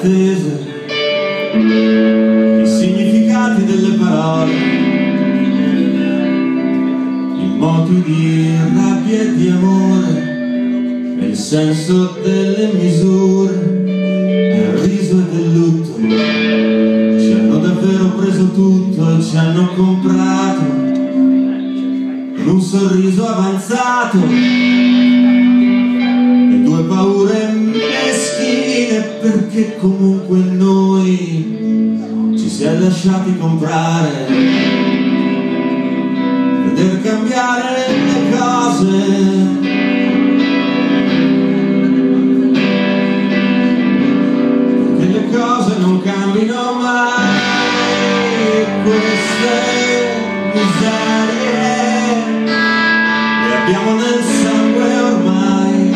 attese, i significati delle parole, i moti di rabbia e di amore, e il senso delle misure, del riso e del lutto. Ci hanno davvero preso tutto e ci hanno comprato con un sorriso avanzato e due paure meschine, perché comunque noi ci si è lasciati comprare, veder cambiare le cose. Cose non cambino mai, queste miserie le abbiamo nel sangue ormai.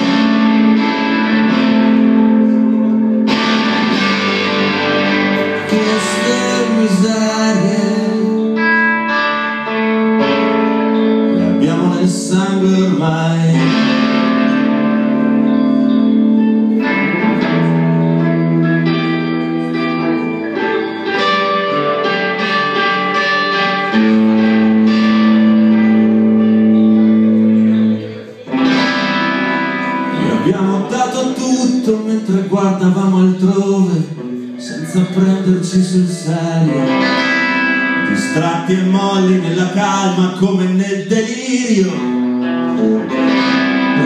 Queste miserie le abbiamo nel sangue ormai. Abbiamo dato tutto mentre guardavamo altrove, senza prenderci sul serio, distratti e molli nella calma come nel delirio,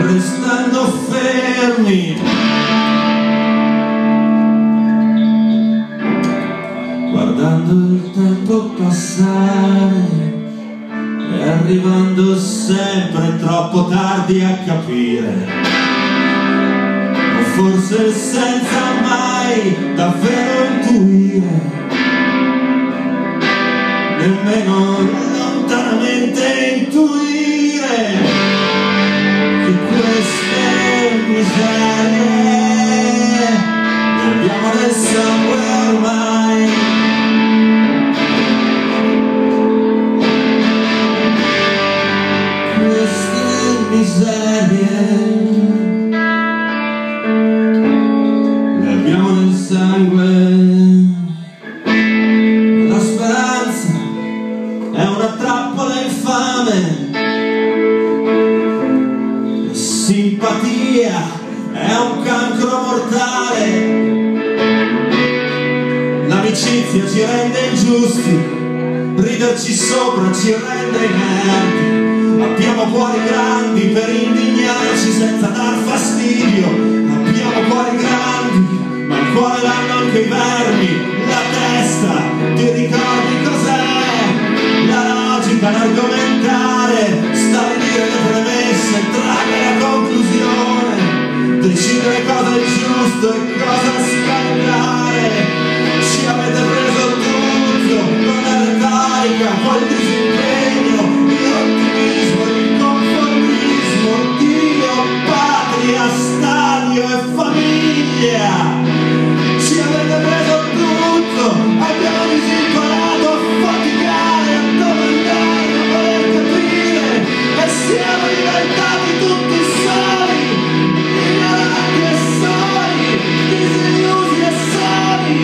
restando fermi, guardando il tempo passare e arrivando sempre troppo tardi a capire, forse senza mai davvero intuire, nemmeno lontanamente intuire, che queste miserie le abbiamo nel sangue ormai. Queste miserie sangue. La speranza è una trappola infame, la simpatia è un cancro mortale, l'amicizia ci rende ingiusti, riderci sopra ci rende inerti, abbiamo cuori grandi per indignarci senza dar fastidio, abbiamo cuori grandi ma il cuore l'hanno anche i vermi, la testa, ti ricordi cos'è? La logica, l'argomentare, stabilire le premesse, trarre la conclusione, decidere cosa è giusto e cosa scaricare. Ci avete preso tutto, con la retorica, poi il disimpegno, l'ottimismo, il conformismo, Dio, patria, stadio e famiglia. Ci avete preso tutto, abbiamo disimparato a faticare, a domandare, a voler capire, e siamo diventati tutti soli, ignoranti e soli, disillusi e soli,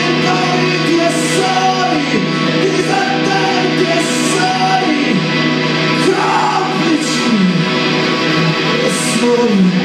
impauriti e soli, disattenti e soli, complici e soli.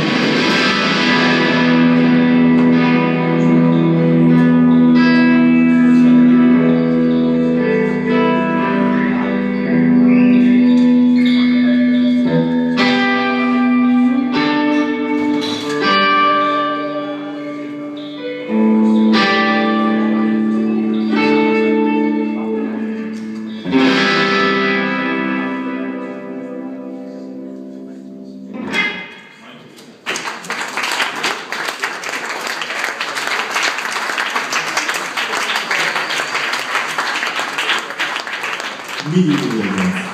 Mille grazie.